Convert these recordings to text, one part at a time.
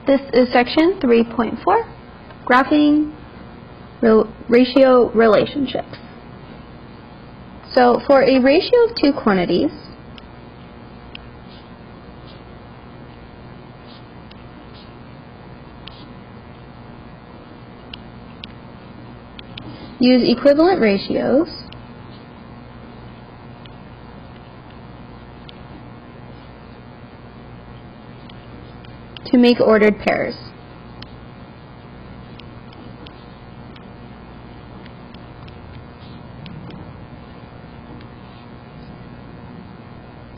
This is section 3.4, graphing ratio relationships. So for a ratio of two quantities, use equivalent ratios to make ordered pairs.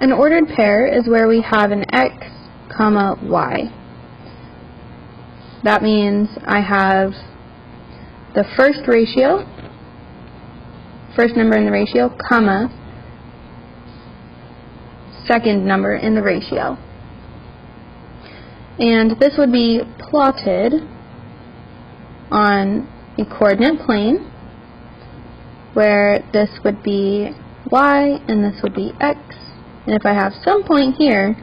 An ordered pair is where we have an x, comma, y. That means I have the first number in the ratio, comma, second number in the ratio. And this would be plotted on a coordinate plane where this would be y and this would be x. And if I have some point here,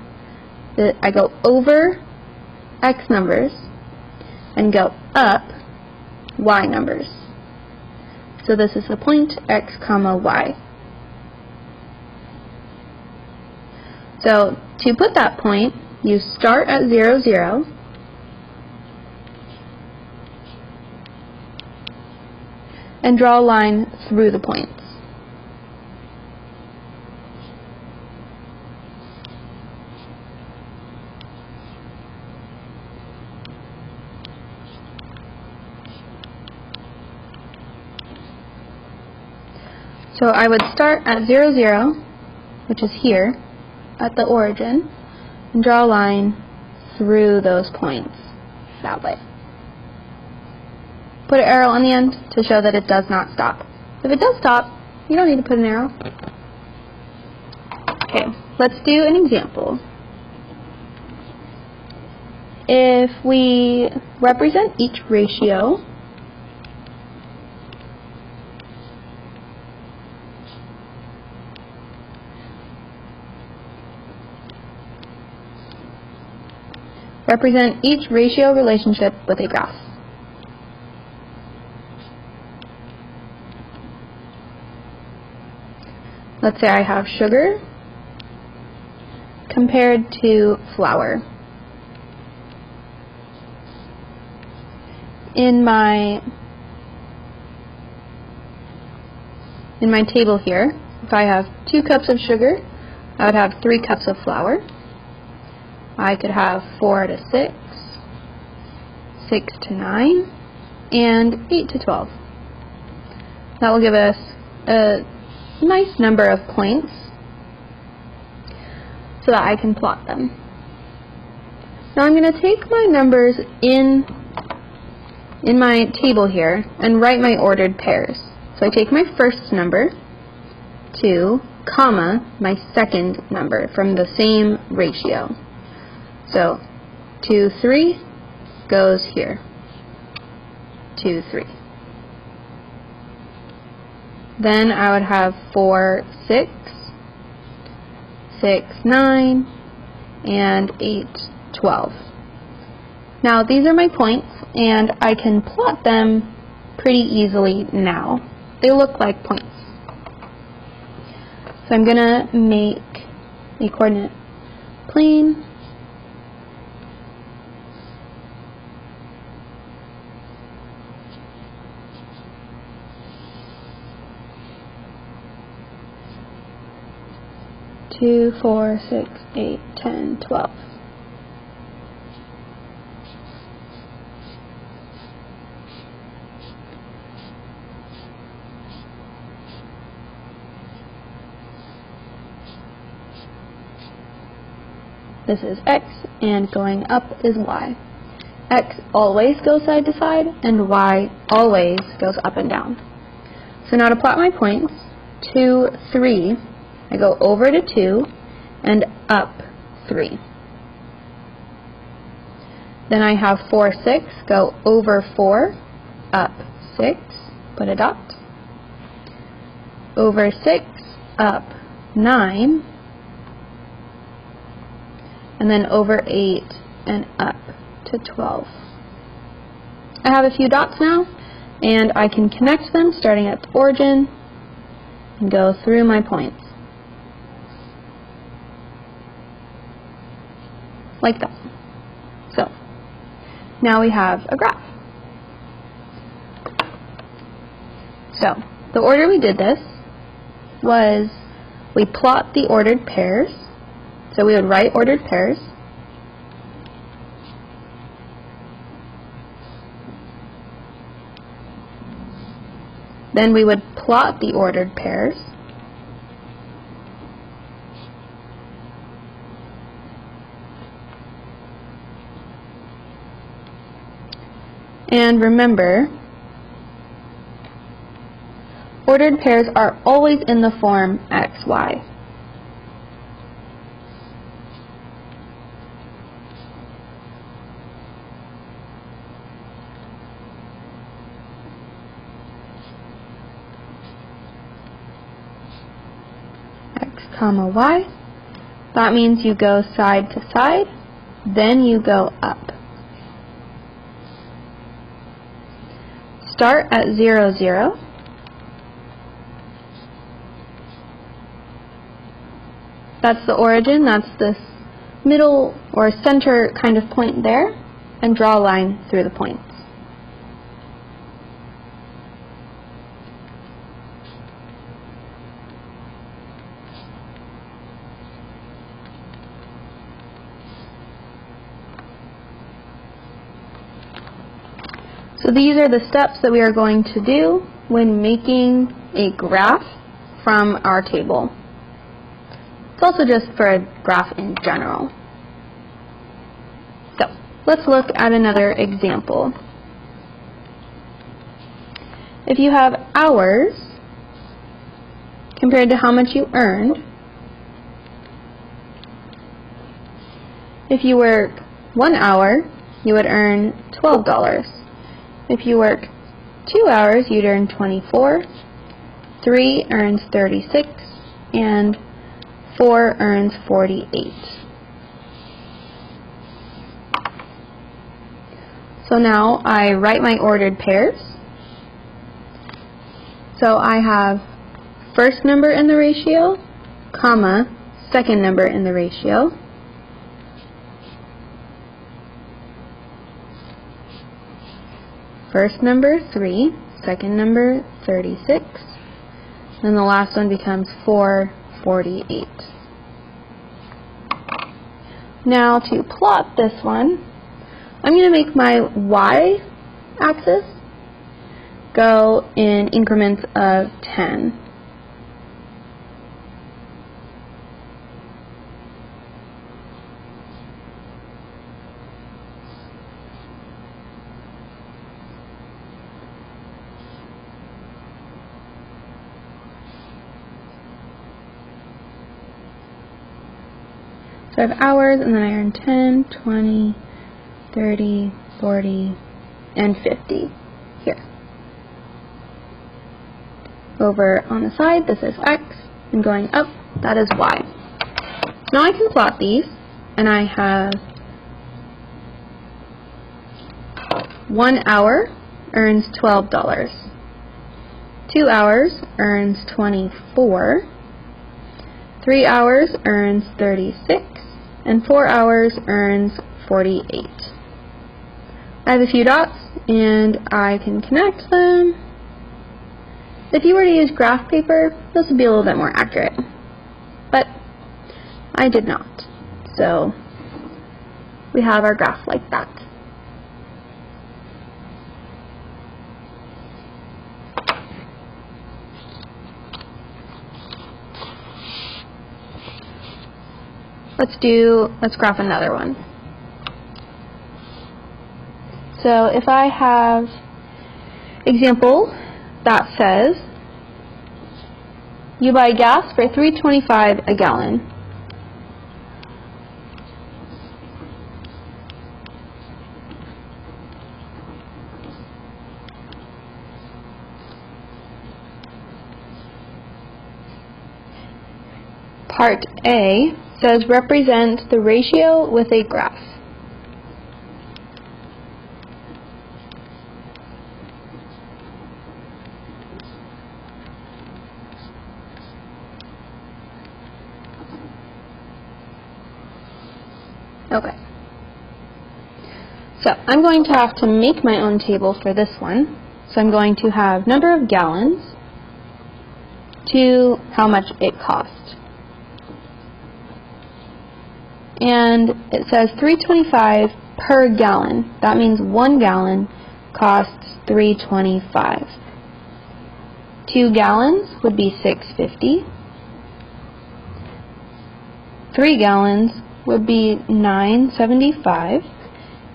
that I go over x numbers and go up y numbers. So this is the point x, comma, y. So to put that point, you start at 0, 0, and draw a line through the points. So I would start at 0, 0, which is here, at the origin, and draw a line through those points that way. Put an arrow on the end to show that it does not stop. If it does stop, you don't need to put an arrow. Okay, let's do an example. If we represent each ratio relationship with a graph. Let's say I have sugar compared to flour. In my table here, if I have 2 cups of sugar, I would have 3 cups of flour. I could have 4 to 6, 6 to 9, and 8 to 12. That will give us a nice number of points so that I can plot them. Now I'm going to take my numbers in my table here and write my ordered pairs. So I take my first number, 2, comma, my second number from the same ratio. So 2, 3 goes here. 2, 3. Then I would have 4, 6, 6, 9, and 8, 12. Now these are my points, and I can plot them pretty easily now. They look like points. So I'm going to make a coordinate plane. Two, 4, 6, 8, 10, 12. This is x, and going up is y. X always goes side to side, and y always goes up and down. So now to plot my points, 2, 3, I go over to 2 and up 3. Then I have 4, 6, go over 4, up 6, put a dot. Over 6, up 9, and then over 8 and up to 12. I have a few dots now, and I can connect them starting at the origin and go through my points. Like that. So, now we have a graph. So, the order we did this was we plot the ordered pairs. So we would write ordered pairs. Then we would plot the ordered pairs. And remember, ordered pairs are always in the form x, y. X, comma, y. That means you go side to side, then you go up. Start at 0, 0. That's the origin, that's this middle or center kind of point there, and draw a line through the points. So these are the steps that we are going to do when making a graph from our table. It's also just for a graph in general. So let's look at another example. If you have hours compared to how much you earned, if you work 1 hour, you would earn $12. If you work 2 hours, you'd earn 24. 3 earns 36, and 4 earns 48. So now I write my ordered pairs. So I have first number in the ratio, comma, second number in the ratio. First number 3, second number 36, and the last one becomes 448. Now to plot this one, I'm going to make my y-axis go in increments of 10. So I have hours, and then I earn 10, 20, 30, 40, and 50 here. Over on the side, this is x, and going up, that is y. Now I can plot these, and I have 1 hour earns $12. 2 hours earns 24. 3 hours earns 36. And 4 hours earns 48. I have a few dots, and I can connect them. If you were to use graph paper, this would be a little bit more accurate. But I did not. So we have our graph like that. Let's graph another one. So if I have example that says you buy gas for $3.25 a gallon. Part A says represent the ratio with a graph. So I'm going to have to make my own table for this one. So I'm going to have number of gallons to how much it cost. And it says $3.25 per gallon. That means 1 gallon costs $3.25. 2 gallons would be $6.50. 3 gallons would be $9.75.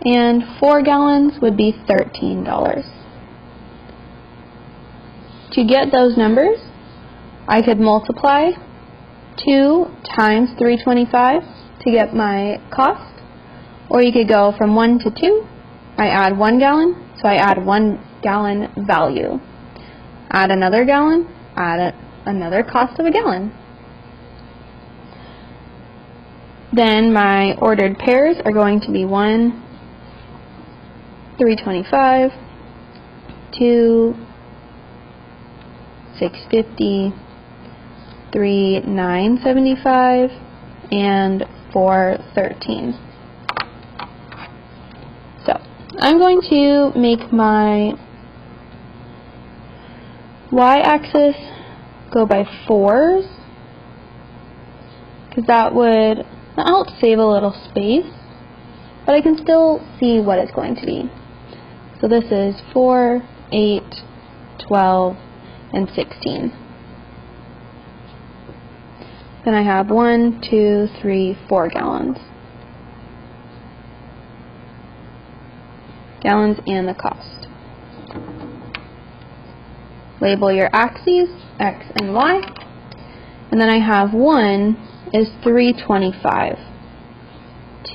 And 4 gallons would be $13. To get those numbers, I could multiply 2 times $3.25 to get my cost, or you could go from 1 to 2. I add 1 gallon, so I add 1 gallon value. Add another gallon, add another cost of a gallon. Then my ordered pairs are going to be 1, $3.25, 2, $6.50, 3, $9.75, and 4, $13. So I'm going to make my y-axis go by 4s, because that would help save a little space, but I can still see what it's going to be. So this is 4, 8, 12, and 16. Then I have 1, 2, 3, 4 gallons. Gallons and the cost. Label your axes, X and Y. And then I have 1 is $3.25.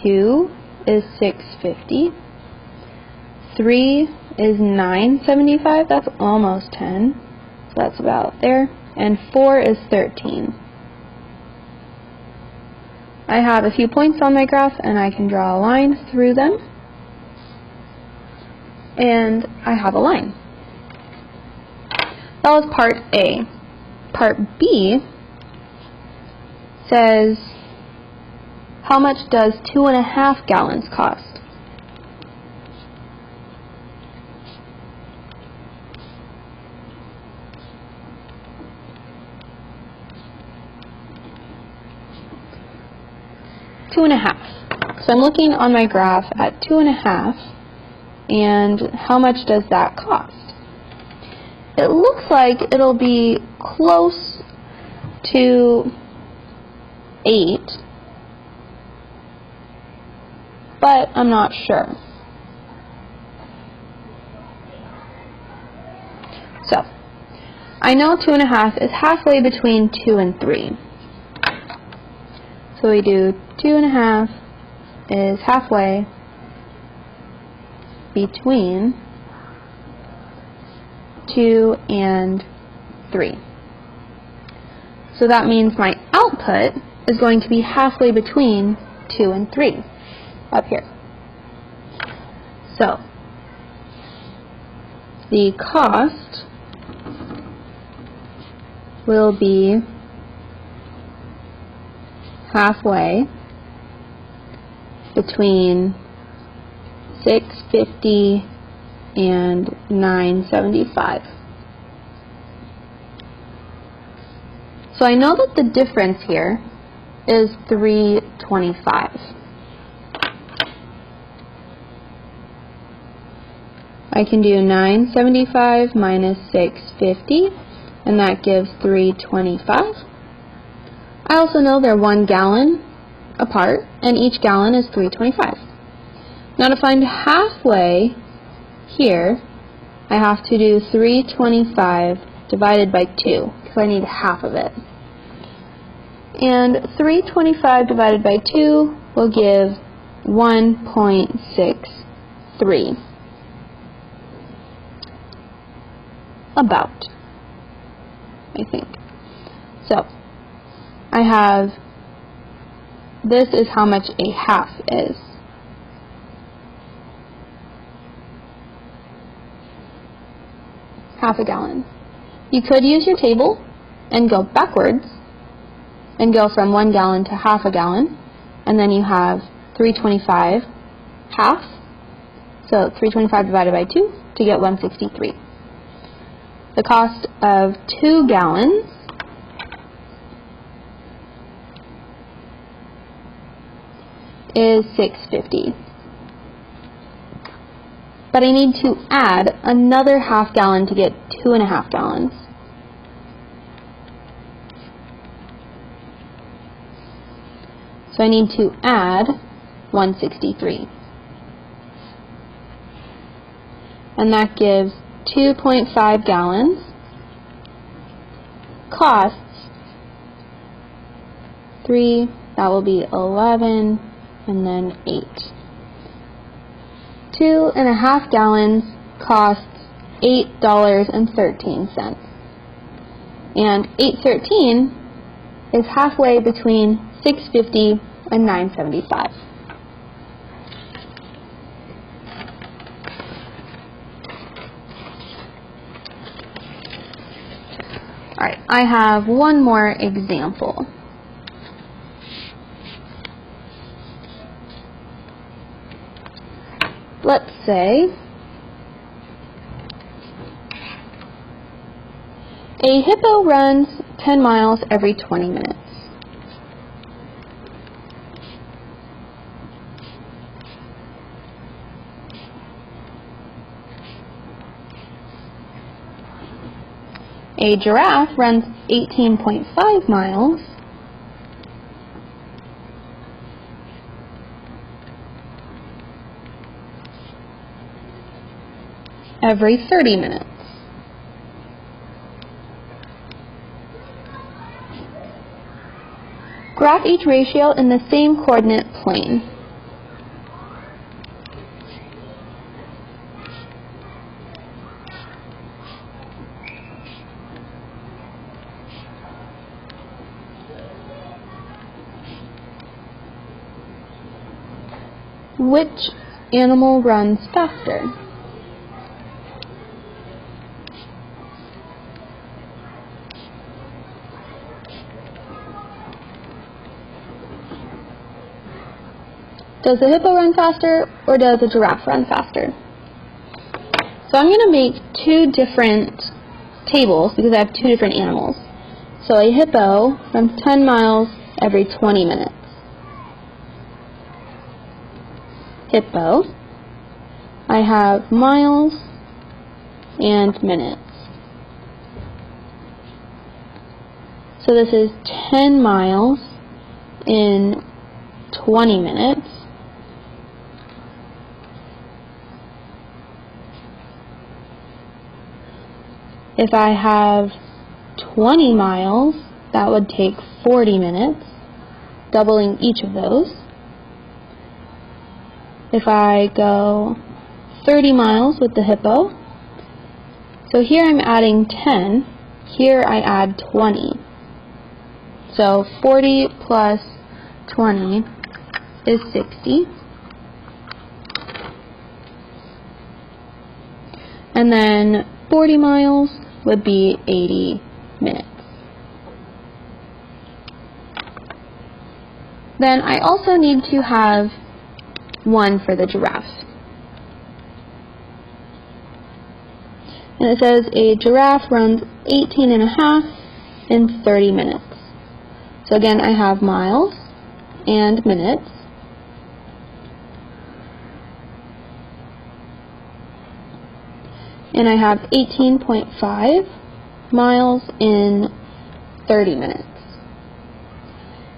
2 is $6.50. 3 is $9.75. That's almost 10. So that's about there. And 4 is 13. I have a few points on my graph, and I can draw a line through them. And I have a line. That was part A. Part B says, how much does 2.5 gallons cost? Two and a half. So I'm looking on my graph at 2.5, and how much does that cost? It looks like it'll be close to 8, but I'm not sure. So I know 2.5 is halfway between 2 and 3. So we do 2.5 is halfway between 2 and 3. So that means my output is going to be halfway between 2 and 3 up here. So the cost will be halfway between $6.50 and $9.75. So I know that the difference here is $3.25. I can do $9.75 minus $6.50, and that gives $3.25. I also know they're 1 gallon apart, and each gallon is $3.25. Now to find halfway here, I have to do $3.25 divided by 2, because I need half of it. And $3.25 divided by 2 will give 1.63. About, I think. So I have, this is how much a half is. Half a gallon. You could use your table and go backwards and go from 1 gallon to half a gallon, and then you have $3.25 half, So 325 divided by 2 to get 163. The cost of 2 gallons is $6.50. But I need to add another half gallon to get 2.5 gallons. So I need to add 163. And that gives 2.5 gallons. Costs 3, that will be 11, and then 8. 2.5 gallons costs $8.13. And $8.13 is halfway between $6.50 and $9.75. Alright, I have one more example. Let's say a hippo runs 10 miles every 20 minutes. A giraffe runs 18.5 miles every 30 minutes. Graph each ratio in the same coordinate plane. Which animal runs faster? Does the hippo run faster, or does the giraffe run faster? So I'm going to make two different tables because I have two different animals. So a hippo runs 10 miles every 20 minutes. Hippo, I have miles and minutes. So this is 10 miles in 20 minutes. If I have 20 miles, that would take 40 minutes, doubling each of those. If I go 30 miles with the hippo, so here I'm adding 10, here I add 20. So 40 plus 20 is 60. And then 40 miles would be 80 minutes. Then I also need to have one for the giraffe. And it says a giraffe runs 18.5 in 30 minutes. So again, I have miles and minutes. And I have 18.5 miles in 30 minutes.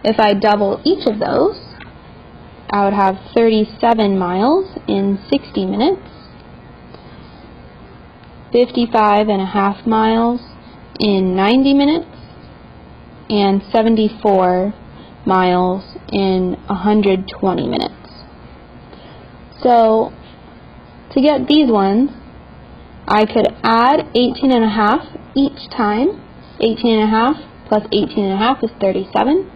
If I double each of those, I would have 37 miles in 60 minutes, 55.5 miles in 90 minutes, and 74 miles in 120 minutes. So to get these ones, I could add 18.5 each time. 18.5 plus 18.5 is 37.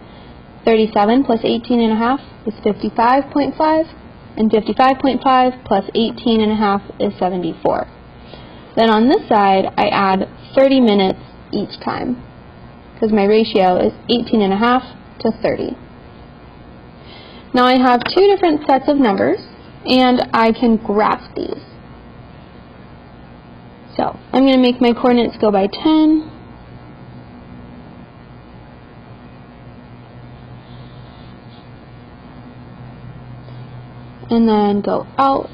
37 plus 18.5 is 55.5. And 55.5 plus 18.5 is 74. Then on this side, I add 30 minutes each time, because my ratio is 18.5 to 30. Now I have two different sets of numbers. and I can graph these. So I'm going to make my coordinates go by 10. And then go out.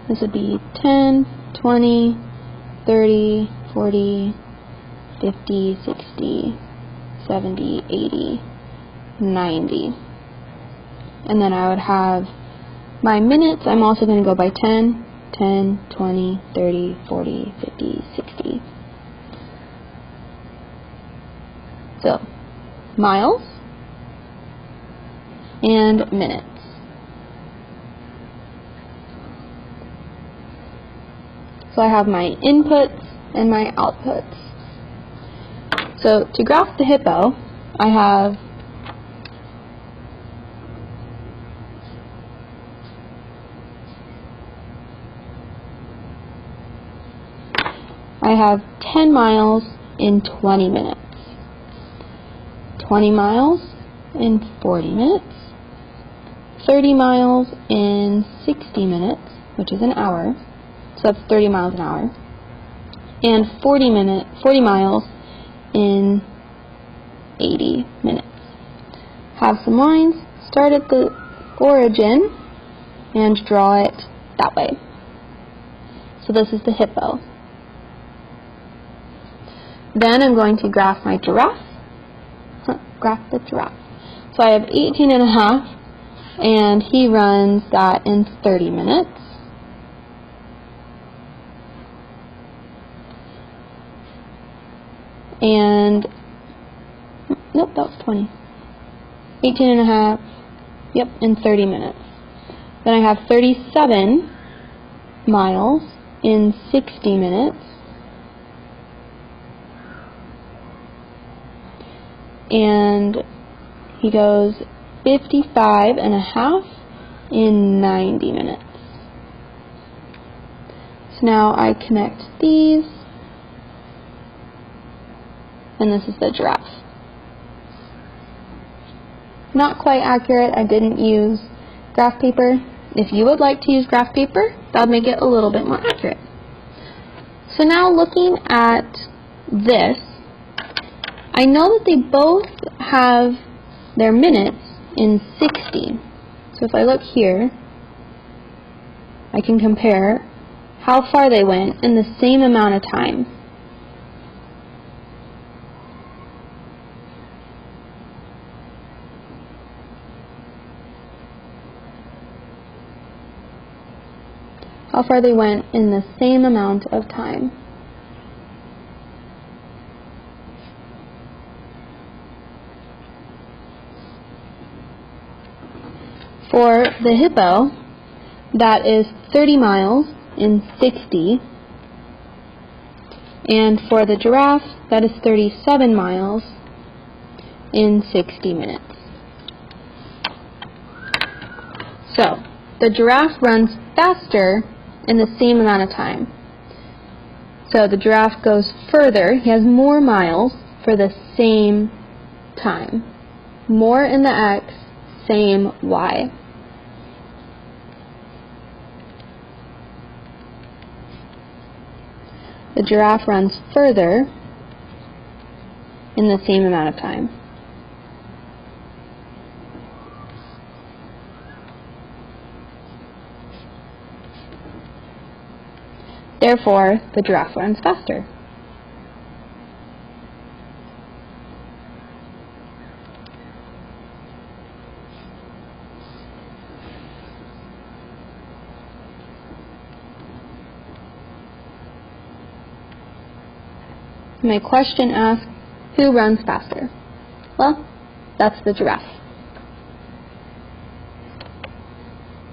This would be 10, 20, 30, 40, 50, 60, 70, 80, 90. And then I would have my minutes. I'm also going to go by 10, 10, 20, 30, 40, 50, 60. So, miles and minutes. So I have my inputs and my outputs. So to graph the hippo, I have I have 10 miles in 20 minutes, 20 miles in 40 minutes, 30 miles in 60 minutes, which is an hour, so that's 30 miles an hour, and 40 miles in 80 minutes. Have some lines, start at the origin, and draw it that way. So this is the hippo. Then I'm going to graph my giraffe. Graph the giraffe. So I have 18 and a half, and he runs that in 30 minutes. And, nope, that was 20. 18 and a half, yep, in 30 minutes. Then I have 37 miles in 60 minutes. And he goes 55 and a half in 90 minutes. So now I connect these, and this is the giraffe. Not quite accurate. I didn't use graph paper. If you would like to use graph paper, that would make it a little bit more accurate. So now looking at this, I know that they both have their minutes in 60. So if I look here, I can compare how far they went in the same amount of time. How far they went in the same amount of time. For the hippo, that is 30 miles in 60, and for the giraffe, that is 37 miles in 60 minutes. So, the giraffe runs faster in the same amount of time. So the giraffe goes further, he has more miles for the same time. More in the X, same Y. The giraffe runs further in the same amount of time. Therefore, the giraffe runs faster. My question asks, who runs faster? Well, that's the giraffe.